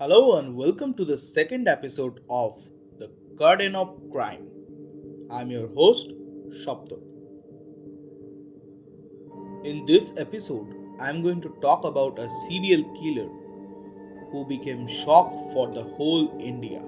Hello and welcome to the second episode of The Garden of Crime. I'm your host, Saptak. In this episode, I'm going to talk about a serial killer who became shock for the whole India.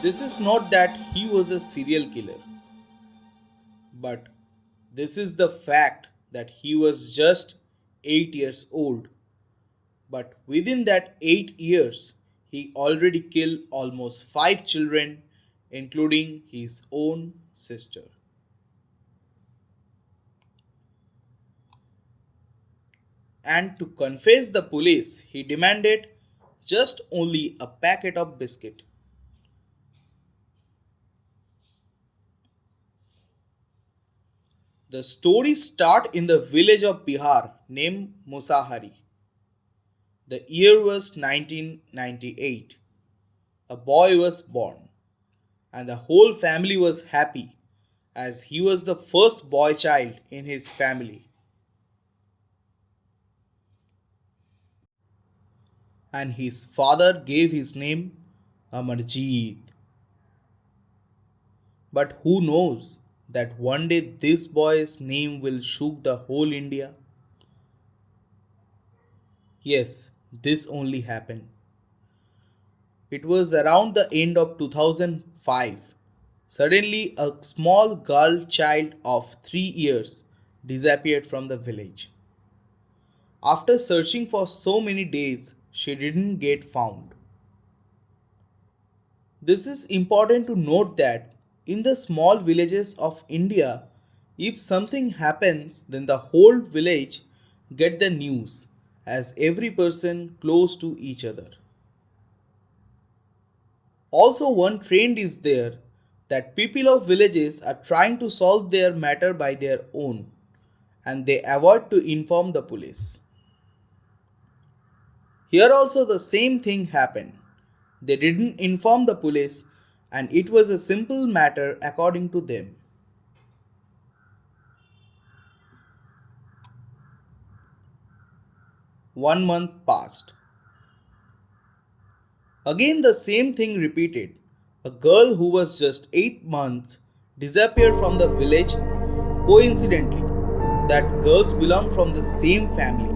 This is not that he was a serial killer, but this is the fact that he was just 8 years old. But within that 8 years, he already killed almost 5 children, including his own sister. And to confess the police, he demanded just only a packet of biscuit. The story starts in the village of Bihar named Musahari. The year was 1998. A boy was born, and the whole family was happy as he was the first boy child in his family. And his father gave his name Amarjeet. But who knows that one day this boy's name will shook the whole India? Yes, this only happened. It was around the end of 2005. Suddenly, a small girl child of 3 years disappeared from the village. After searching for so many days, she didn't get found. This is important to note that in the small villages of India, if something happens, then the whole village get the news as every person close to each other. Also, one trend is there that people of villages are trying to solve their matter by their own and they avoid to inform the police. Here also the same thing happened. They didn't inform the police and it was a simple matter according to them. 1 month passed. Again the same thing repeated. A girl who was just 8 months disappeared from the village. Coincidentally, that girls belong from the same family.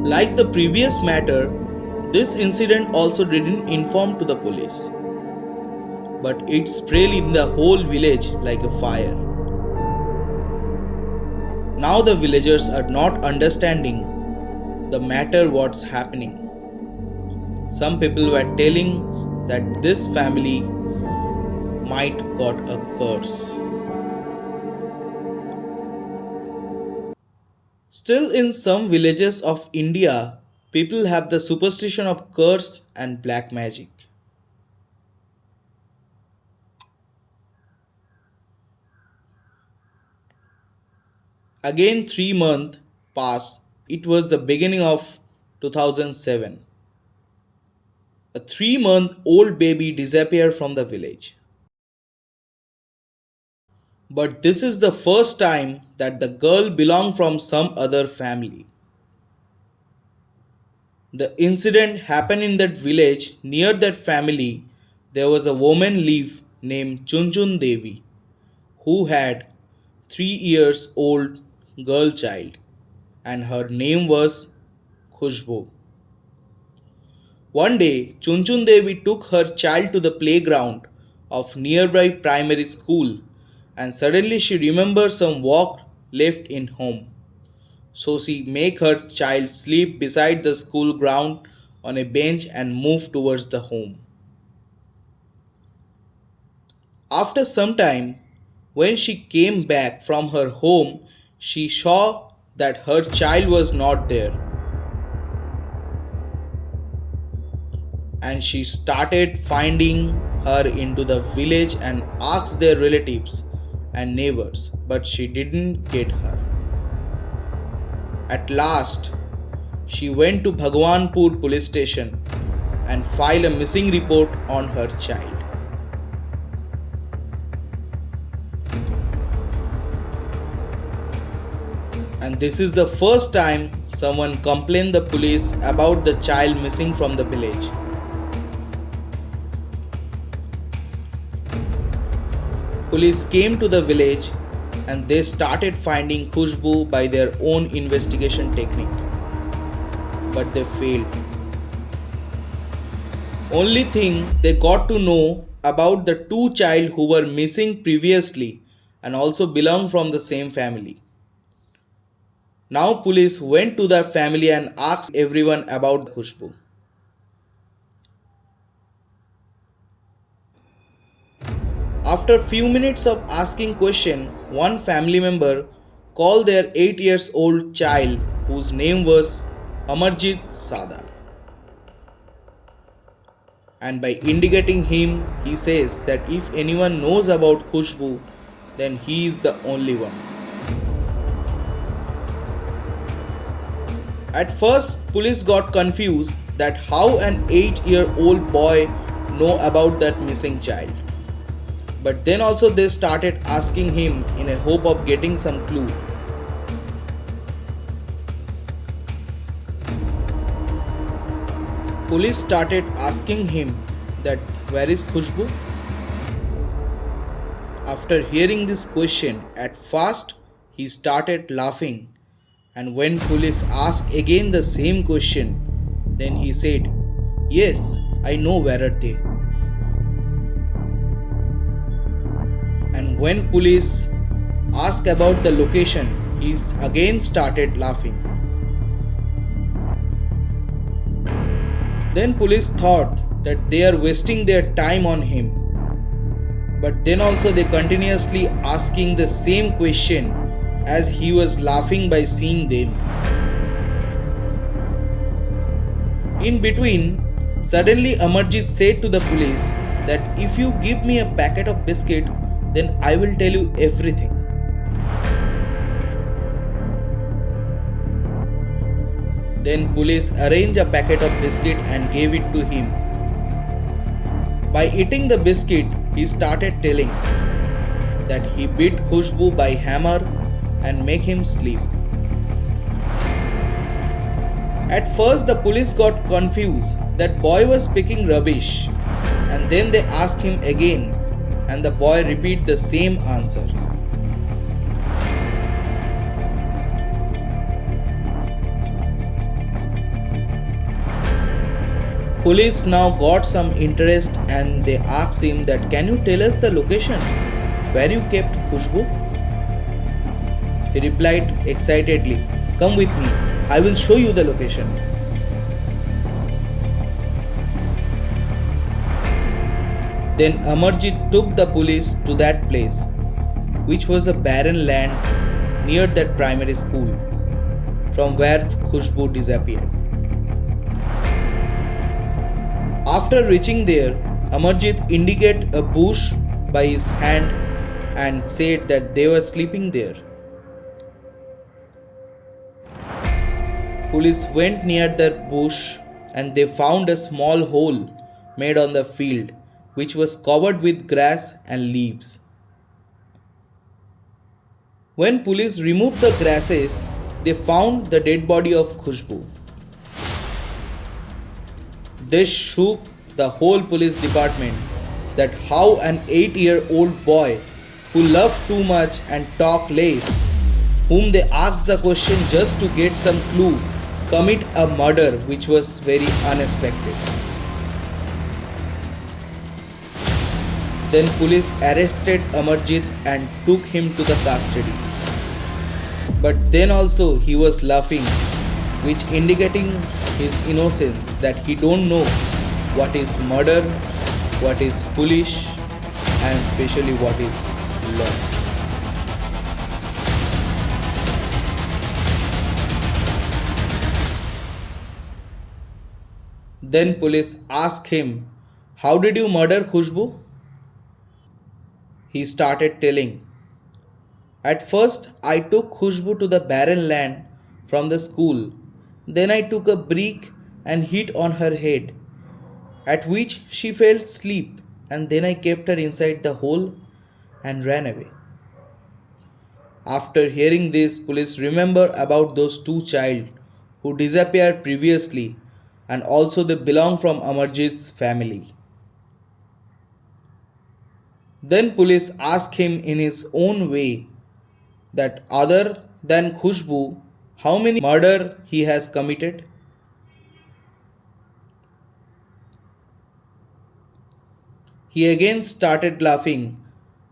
Like the previous matter, this incident also didn't inform to the police, but it spread in the whole village like a fire. Now the villagers are not understanding the matter what's happening. Some people were telling that this family might got a curse. Still in some villages of India, people have the superstition of curse and black magic. Again 3 months passed. It was the beginning of 2007. A 3-month-old baby disappeared from the village. But this is the first time that the girl belonged from some other family. The incident happened in that village. Near that family, there was a woman live named Chunchun Devi who had 3 years old girl child and her name was Khushbu. One day, Chunchun Devi took her child to the playground of nearby primary school and suddenly she remembered some work left in home. So she make her child sleep beside the school ground on a bench and move towards the home. After some time, when she came back from her home, she saw that her child was not there, and she started finding her into the village and asked their relatives and neighbors, but she didn't get her. At last, she went to Bhagwanpur police station and filed a missing report on her child. And this is the first time someone complained the police about the child missing from the village. Police came to the village and they started finding Khushbu by their own investigation technique. But they failed. Only thing they got to know about the two children who were missing previously and also belong from the same family. Now police went to their family and asked everyone about Khushbu. After few minutes of asking question, one family member called their 8 years old child whose name was Amarjit Sada. And by indicating him, he says that if anyone knows about Khushbu, then he is the only one. At first, police got confused that how an 8-year-old boy know about that missing child. But then also they started asking him in a hope of getting some clue. Police started asking him that where is Khushbu? After hearing this question, at first he started laughing, and when police asked again the same question, then he said, "Yes, I know where are they." And when police asked about the location, he again started laughing. Then police thought that they are wasting their time on him. But then also they continuously asking the same question as he was laughing by seeing them. In between, suddenly Amarjit said to the police that if you give me a packet of biscuit, then I will tell you everything. Then police arranged a packet of biscuit and gave it to him. By eating the biscuit, he started telling that he beat Khushbu by hammer and make him sleep. At first the police got confused that boy was speaking rubbish, and then they asked him again and the boy repeated the same answer. Police now got some interest and they asked him that can you tell us the location where you kept Khushbu? He replied excitedly, "Come with me, I will show you the location." Then Amarjit took the police to that place, which was a barren land near that primary school, from where Khushbu disappeared. After reaching there, Amarjit indicated a bush by his hand and said that they were sleeping there. Police went near the bush and they found a small hole made on the field, which was covered with grass and leaves. When police removed the grasses, they found the dead body of Khushbu. This shook the whole police department that how an 8-year-old boy who loved too much and talked less, whom they asked the question just to get some clue, commit a murder which was very unexpected. Then police arrested Amarjit and took him to the custody. But then also he was laughing, which indicating his innocence, that he don't know what is murder, what is police, and especially what is law. Then police asked him, "How did you murder Khushbu?" He started telling, "At first, I took Khushbu to the barren land from the school. Then I took a brick and hit on her head, at which she fell asleep, and then I kept her inside the hole and ran away." After hearing this, police remember about those two children who disappeared previously, and also they belong from Amarjit's family. Then police ask him in his own way that other than Khushbu, how many murder he has committed. He again started laughing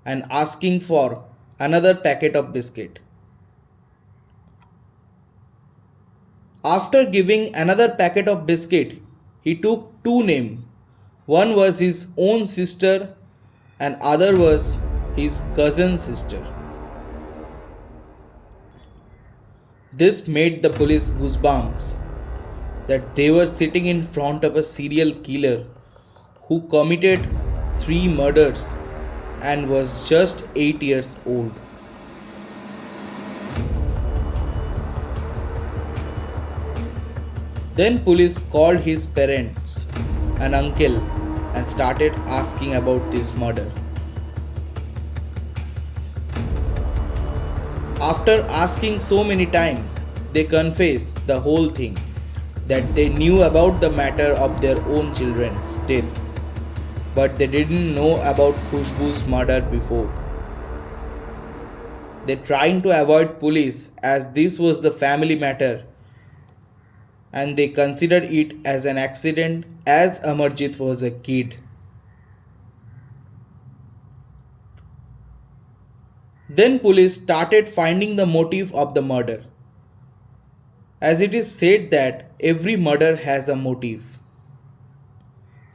and asking for another packet of biscuit. After giving another packet of biscuit, he took two names. One was his own sister and other was his cousin's sister. This made the police goosebumps that they were sitting in front of a serial killer who committed three murders and was just 8 years old. Then police called his parents and uncle and started asking about this murder. After asking so many times, they confessed the whole thing, that they knew about the matter of their own children's death, but they didn't know about Khushbu's murder before. They trying to avoid police as this was the family matter, and they considered it as an accident as Amarjit was a kid. Then police started finding the motive of the murder, as it is said that every murder has a motive.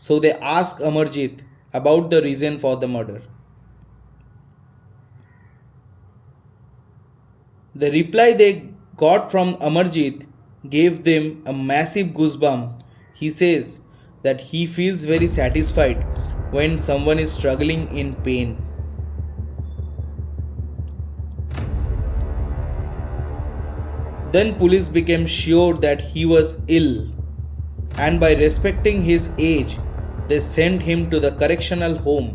So they asked Amarjit about the reason for the murder. The reply they got from Amarjit gave them a massive goosebump. He says that he feels very satisfied when someone is struggling in pain. Then police became sure that he was ill, and by respecting his age, they sent him to the correctional home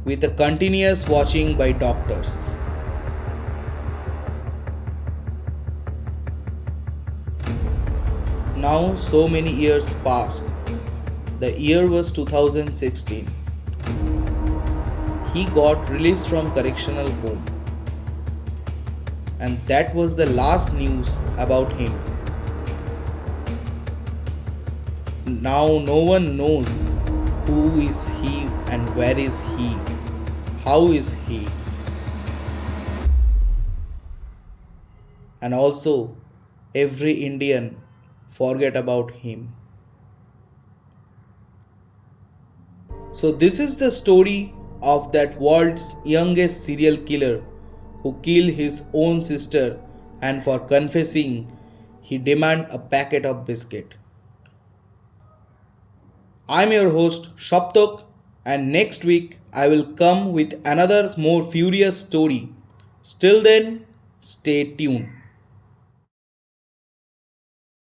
with a continuous watching by doctors. Now, so many years passed. The year was 2016. He got released from correctional home, and that was the last news about him. Now no one knows who is he and where is he, how is he, and also every Indian forget about him. So this is the story of that world's youngest serial killer who killed his own sister, and for confessing he demanded a packet of biscuit. I'm your host Saptak, and next week I will come with another more furious story. Till then, stay tuned.